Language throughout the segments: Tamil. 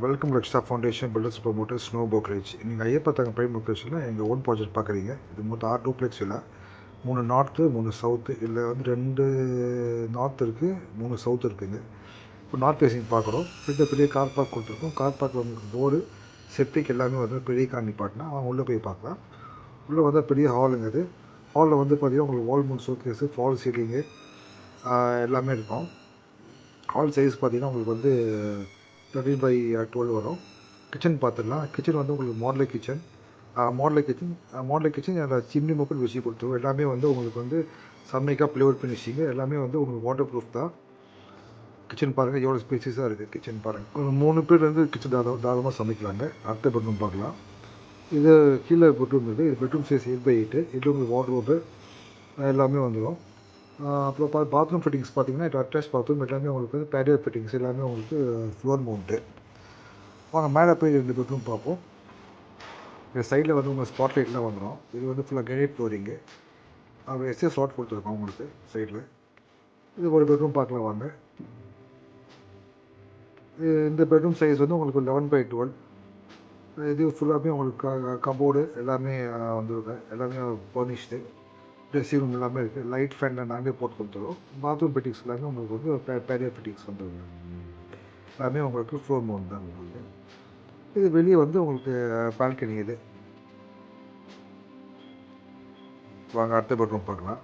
வெல்கம் ரக்ஷா ஃபவுண்டேஷன் பில்டர்ஸ் ப்ரொமோட்டர் ஸ்னோ போக்ரேஜ். நீங்கள் ஐயப்பா தங்க பிரைம் லொக்கேஷனில் எங்கள் ஓன் ப்ராஜெக்ட் பார்க்குறீங்க. இது மொத்தம் 6 டூப்ளெக்ஸ் இல்லை, 3 நார்த்து 3 சவுத்து. இதில் வந்து 2 நார்த் இருக்குது, 3 சவுத் இருக்குதுங்க. இப்போ நார்த் ஃபேஸிங் பார்க்குறோம். பெரிய கார் பார்க் கொடுத்துருக்கோம். கார் பார்க்கில் உங்களுக்கு போர்டு செப்டிக் எல்லாமே வந்து பெரிய கார் நிப்பாட்டினா அவங்க உள்ளே போய் பார்க்கலாம். உள்ளே வந்து பெரிய ஹாலுங்க. இது ஹாலில் வந்து பார்த்திங்கன்னா உங்களுக்கு வால் மவுண்ட் ஷோகேஸு, ஃபால் சீலிங்கு எல்லாமே இருக்கும். ஹால் சைஸ் பார்த்திங்கன்னா உங்களுக்கு வந்து 13/12 வரும். கிச்சன் பார்த்துடலாம். கிச்சன் வந்து உங்களுக்கு மாடலர் கிச்சன் அதில் சிம்னி மொபைல் வச்சு கொடுத்துருவோம். எல்லாமே வந்து உங்களுக்கு வந்து செம்மைக்காக ப்ளேவுட் ஃபினிஷிங்கு எல்லாமே வந்து உங்களுக்கு வாட்டர் ப்ரூஃப் தான். கிச்சன் பாருங்கள் எவ்வளோ ஸ்பேசியஸாக இருக்குது. கிச்சன் பாருங்கள், ஒரு 3 பேர் வந்து கிச்சன் தாராளமாக சமைக்கலாங்க. அடுத்த பெட்ரூம் பார்க்கலாம். இது கீழே பெட்ரூம் இருக்குது. இது பெட்ரூம் சைஸ் 8/8. இது உங்களுக்கு வார்ட்ரோபு எல்லாமே வந்துடும். அப்புறம் பாத்ரூம் ஃபிட்டிங்ஸ் பார்த்தீங்கன்னா இது அட்டாச் பாத்ரூம் எல்லாமே உங்களுக்கு வந்து பேரியோ ஃபிட்டிங்ஸ் எல்லாமே உங்களுக்கு ஃப்ளோர் மவுண்ட்டு. வாங்க மேலே போய் 2 பெட்ரூம் பார்ப்போம். இந்த சைடில் வந்து உங்கள் ஸ்பாட் லைட்லாம் வந்துடும். இது வந்து ஃபுல்லாக கிரேனைட் ஃப்ளோரிங்கு. அப்புறம் எஸ்எஸ் ஸ்லாட் கொடுத்துருக்கோம் உங்களுக்கு சைடில். இது ஒரு பெட்ரூம் பார்க்கலாம் வாங்க. இந்த பெட்ரூம் சைஸ் வந்து உங்களுக்கு 11/12. இது ஃபுல்லாகவே உங்களுக்கு கபோர்டு எல்லாமே வந்துருங்க. எல்லாமே ஃபர்னிஷ்டு. ட்ரெஸ்ஸிங் ரூம் எல்லாமே இருக்குது. லைட் ஃபேனில் நாங்களே போட்டு கொடுத்துருவோம். பாத்ரூம் ஃபிட்டிங்ஸ் எல்லாமே உங்களுக்கு வந்து பேரியர் ஃபிட்டிங்ஸ் வந்துருங்க. எல்லாமே உங்களுக்கு ஃப்ளோர் மவுண்ட் தான் உங்களுக்கு. இது வெளியே வந்து உங்களுக்கு பால்கனி. இது வாங்க அடுத்த பெட்ரூம் பார்க்கலாம்.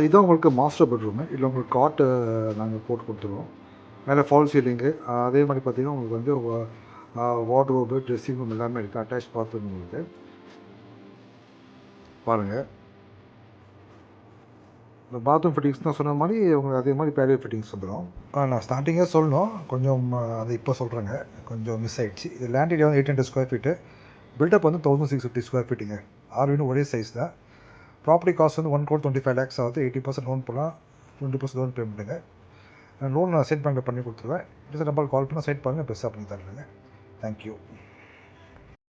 இதுதான் உங்களுக்கு மாஸ்டர் பெட்ரூமு. இதில் உங்களுக்கு காட்டு நாங்கள் போட்டு கொடுத்துருவோம். மேலே ஃபால் சீலிங்கு. அதே மாதிரி பார்த்திங்கன்னா உங்களுக்கு வந்து வார்ட்ரோபு, ட்ரெஸ்ஸிங் ரூம் எல்லாமே இருக்குது. அட்டாச் பாத்ரூம் உங்களுக்கு பாருங்கள். இந்த பாத்ரூம் ஃபிட்டிங்ஸ் தான் சொன்ன மாதிரி உங்களுக்கு அதே மாதிரி பேரியர் ஃபிட்டிங்ஸ் வந்துடும். நான் ஸ்டார்டிங்காக சொல்லணும், கொஞ்சம் அது இப்போ சொல்கிறேங்க, கொஞ்சம் மிஸ் ஆகிடுச்சு. இது லேண்ட் ஏரியா வந்து 800 ஸ்கொயர் ஃபீட்டு. பில்டப் வந்து 1650 ஸ்கொயர் ஃபீட்டுங்க. 6 வீடும் ஒரே சைஸ் தான். ப்ராப்பர்ட்டி காஸ்ட் வந்து 1,25 lakhs ஆகுது. 80% லோன் போடலாம், 20% லோன் பேமெண்ட்டுங்க. லோன் நான் செட் பேங்கில் பண்ணி கொடுத்துருவேன். நம்பர் கால் பண்ணால் செட் பண்ணுங்கள், பெஸ்ட்டாக பண்ணி தருவேங்க. தேங்க்யூ.